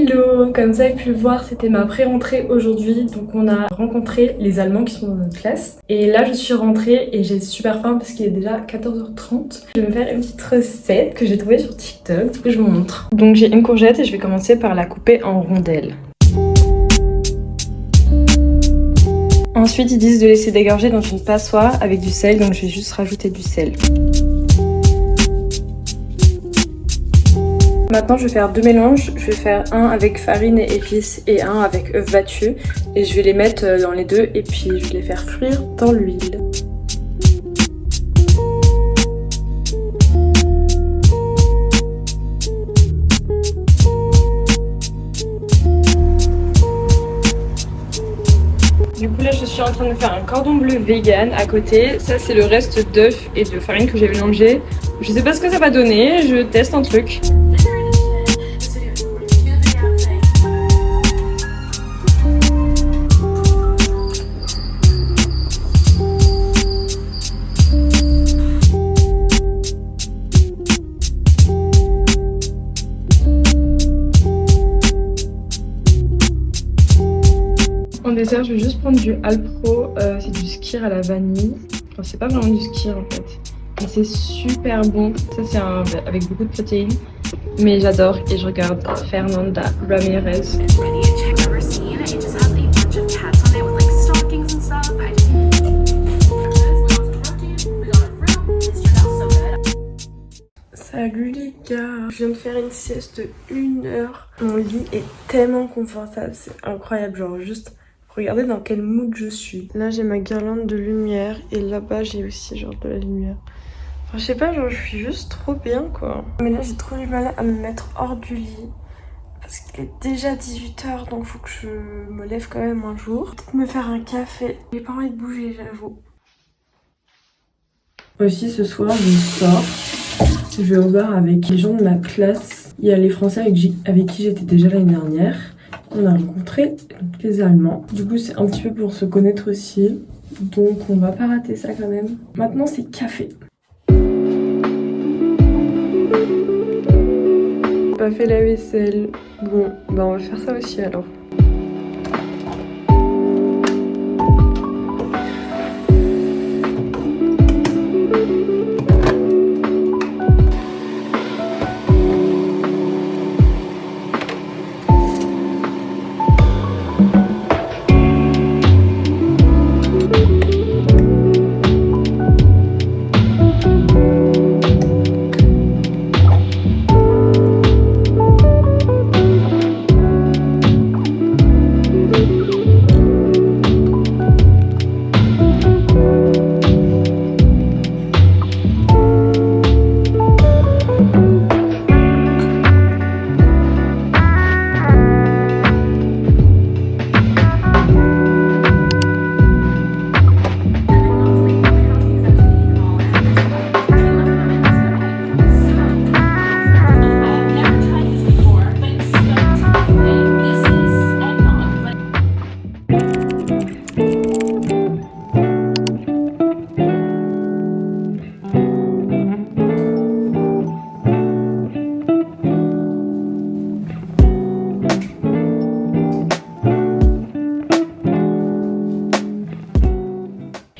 Hello! Comme ça, vous avez pu le voir, c'était ma pré-rentrée aujourd'hui. Donc on a rencontré les Allemands qui sont dans notre classe. Et là, je suis rentrée et j'ai super faim parce qu'il est déjà 14h30. Je vais me faire une petite recette que j'ai trouvée sur TikTok. Du coup, je vous montre. Donc j'ai une courgette et je vais commencer par la couper en rondelles. Ensuite, ils disent de laisser dégorger dans une passoire avec du sel. Donc je vais juste rajouter du sel. Maintenant, je vais faire deux mélanges. Je vais faire un avec farine et épices et un avec œufs battus. Et je vais les mettre dans les deux et puis je vais les faire frire dans l'huile. Du coup là je suis en train de faire un cordon bleu vegan à côté. Ça c'est le reste d'œufs et de farine que j'ai mélangé. Je sais pas ce que ça va donner, je teste un truc. En dessert, je vais juste prendre du Alpro, c'est du skyr à la vanille. Enfin, c'est pas vraiment du skyr en fait, mais c'est super bon. Ça, c'est avec beaucoup de protéines, mais j'adore et je regarde Fernanda Ramirez. Salut les gars, je viens de faire une sieste de 1 heure. Mon lit est tellement confortable, c'est incroyable, genre juste regardez dans quel mood je suis. Là j'ai ma guirlande de lumière et là-bas j'ai aussi genre de la lumière. Enfin je sais pas, genre je suis juste trop bien quoi. Mais là j'ai trop du mal à me mettre hors du lit parce qu'il est déjà 18h donc faut que je me lève quand même un jour. Peut-être me faire un café, j'ai pas envie de bouger j'avoue. Aussi ce soir je sors. Je vais au bar avec les gens de ma classe. Il y a les Français avec qui j'étais déjà l'année dernière. On a rencontré donc, les Allemands. Du coup, c'est un petit peu pour se connaître aussi. Donc, on va pas rater ça quand même. Maintenant, c'est café. Pas fait la vaisselle. Bon, bah on va faire ça aussi alors.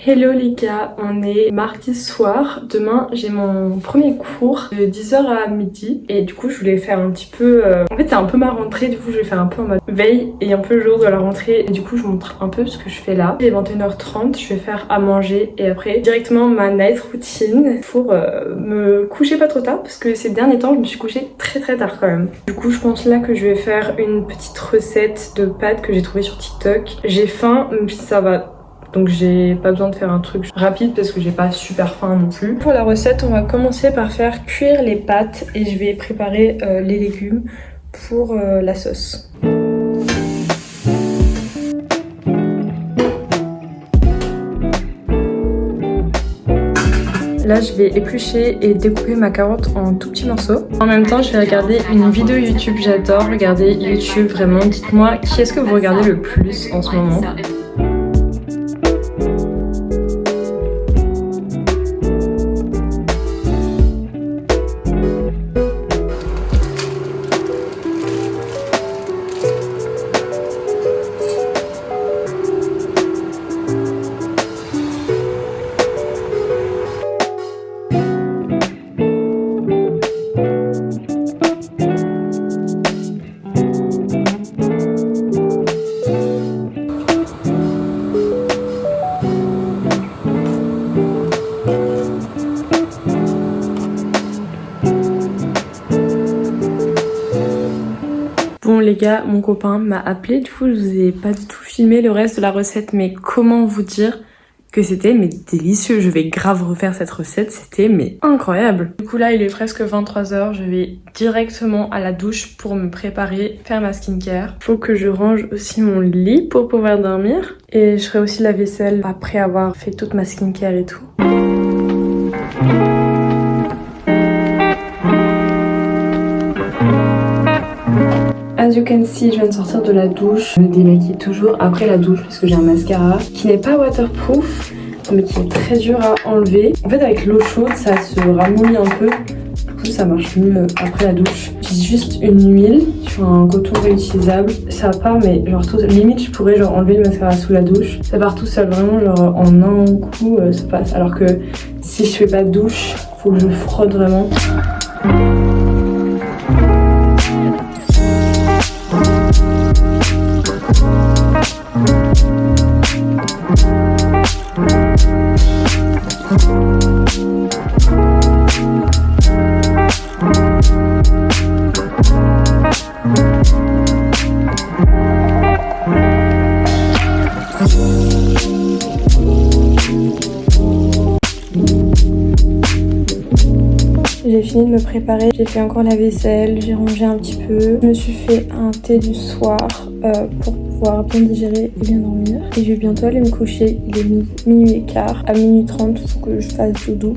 Hello les gars, on est mardi soir. Demain j'ai mon premier cours de 10h à midi et du coup je voulais faire un petit peu... En fait c'est un peu ma rentrée, du coup je vais faire un peu en mode veille et un peu le jour de la rentrée et du coup je vous montre un peu ce que je fais là. Il est 21h30, je vais faire à manger et après directement ma night routine pour me coucher pas trop tard parce que ces derniers temps je me suis couchée très tard quand même. Du coup je pense là que je vais faire une petite recette de pâtes que j'ai trouvée sur TikTok. J'ai faim, même si ça va... Donc j'ai pas besoin de faire un truc rapide parce que j'ai pas super faim non plus. Pour la recette, on va commencer par faire cuire les pâtes et je vais préparer les légumes pour la sauce. Là, je vais éplucher et découper ma carotte en tout petits morceaux. En même temps, je vais regarder une vidéo YouTube. J'adore regarder YouTube, vraiment. Dites-moi, qui est-ce que vous regardez le plus en ce moment ? gars, mon copain m'a appelé, du coup je vous ai pas du tout filmé le reste de la recette, mais comment vous dire que c'était mais délicieux. Je vais grave refaire cette recette, c'était mais incroyable. Du coup là il est presque 23h, je vais directement à la douche pour me préparer, faire ma skincare. Faut que je range aussi mon lit pour pouvoir dormir et je ferai aussi la vaisselle après avoir fait toute ma skincare et tout. As you can see, je viens de sortir de la douche. Je me démaquille toujours après la douche parce que j'ai un mascara qui n'est pas waterproof mais qui est très dur à enlever. En fait avec l'eau chaude ça se ramollit un peu. Du coup ça marche mieux après la douche. J'ai juste une huile sur un coton réutilisable. Ça part mais genre tout limite je pourrais genre enlever le mascara sous la douche. Ça part tout seul vraiment genre en un coup ça passe. Alors que si je fais pas de douche, faut que je frotte vraiment. J'ai fini de me préparer, j'ai fait encore la vaisselle, j'ai rangé un petit peu. Je me suis fait un thé du soir pour pouvoir bien digérer et bien dormir. Et je vais bientôt aller me coucher, il est minuit et quart. À minuit 30, il faut que je fasse dodo.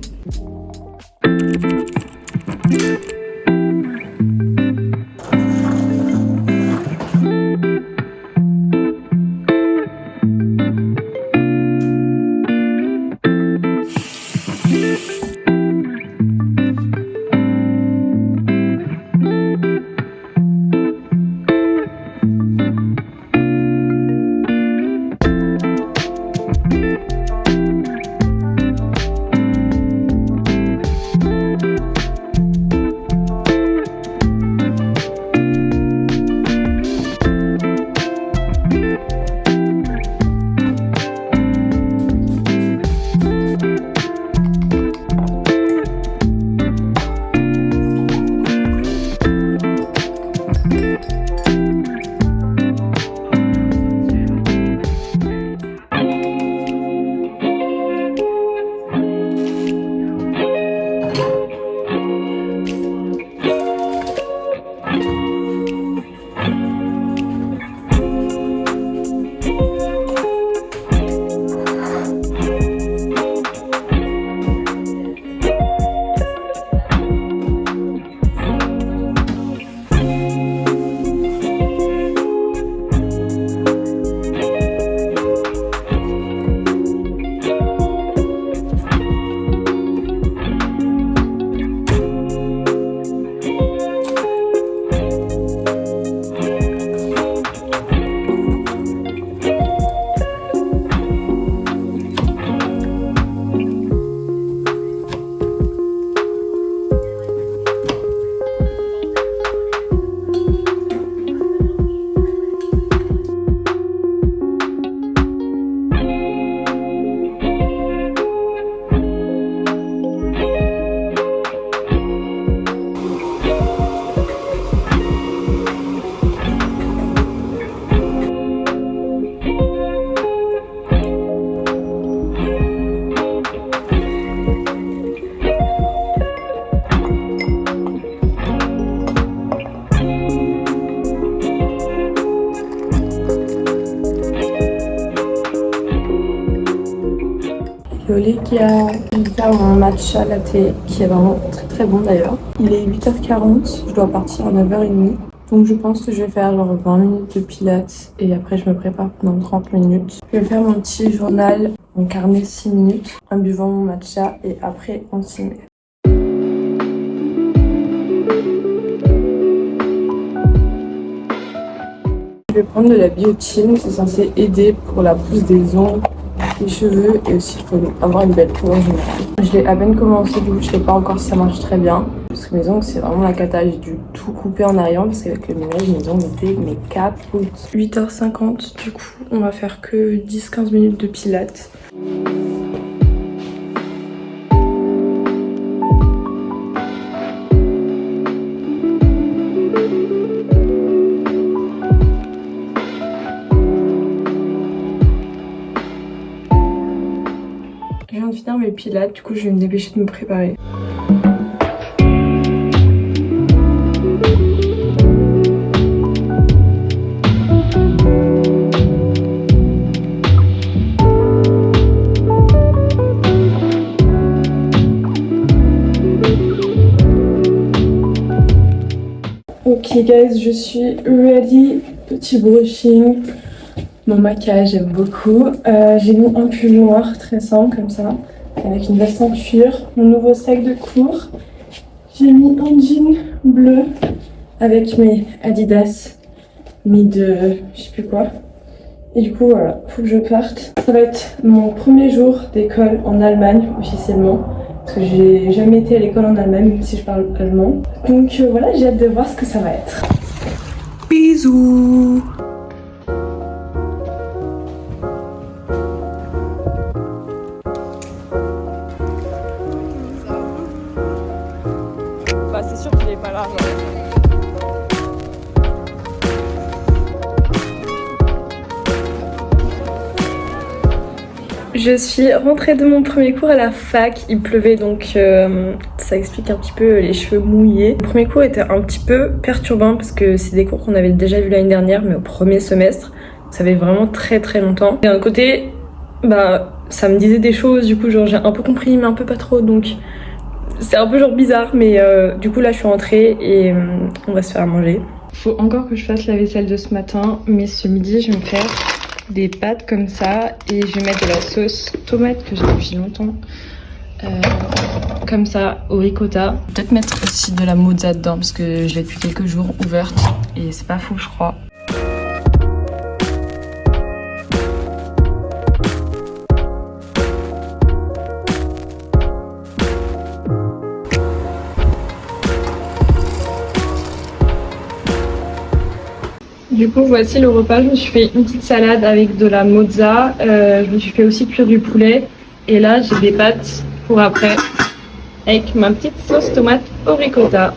Les gars, je vais faire un matcha latte qui est vraiment très très bon d'ailleurs. Il est 8h40, je dois partir à 9h30. Donc je pense que je vais faire genre 20 minutes de pilates et après je me prépare pendant 30 minutes. Je vais faire mon petit journal, mon carnet 6 minutes en buvant mon matcha et après on s'y met. Je vais prendre de la biotine, c'est censé aider pour la pousse des ongles, les cheveux et aussi pour avoir une belle peau en général. Je l'ai à peine commencé, du coup je sais pas encore si ça marche très bien. Parce que mes ongles c'est vraiment la cata, j'ai dû tout couper en arrière parce qu'avec le ménage mes ongles étaient mais capotes. 8h50 du coup on va faire que 10-15 minutes de pilates. Je viens de finir mes pilates, du coup je vais me dépêcher de me préparer. Ok guys, je suis ready. Petit brushing. Mon maquillage, j'aime beaucoup. J'ai mis un pull noir très simple comme ça, avec une veste en cuir. Mon nouveau sac de cours. J'ai mis un jean bleu avec mes Adidas mid je sais plus quoi. Et du coup voilà, faut que je parte. Ça va être mon premier jour d'école en Allemagne officiellement. Parce que j'ai jamais été à l'école en Allemagne, même si je parle allemand. Donc voilà, j'ai hâte de voir ce que ça va être. Bisous. Bah c'est sûr qu'il est pas là. Je suis rentrée de mon premier cours à la fac, il pleuvait donc ça explique un petit peu les cheveux mouillés. Le premier cours était un petit peu perturbant parce que c'est des cours qu'on avait déjà vu l'année dernière mais au premier semestre. Ça fait vraiment très longtemps. Et d'un côté, bah ça me disait des choses, du coup genre j'ai un peu compris mais un peu pas trop donc c'est un peu genre bizarre mais du coup là je suis rentrée et on va se faire à manger. Faut encore que je fasse la vaisselle de ce matin mais ce midi je vais me faire des pâtes comme ça et je vais mettre de la sauce tomate que j'ai depuis longtemps comme ça au ricotta. Peut-être mettre aussi de la mozza dedans parce que je l'ai depuis quelques jours ouverte et c'est pas fou je crois. Du coup voici le repas, je me suis fait une petite salade avec de la mozza, je me suis fait aussi cuire du poulet et là j'ai des pâtes pour après avec ma petite sauce tomate au ricotta.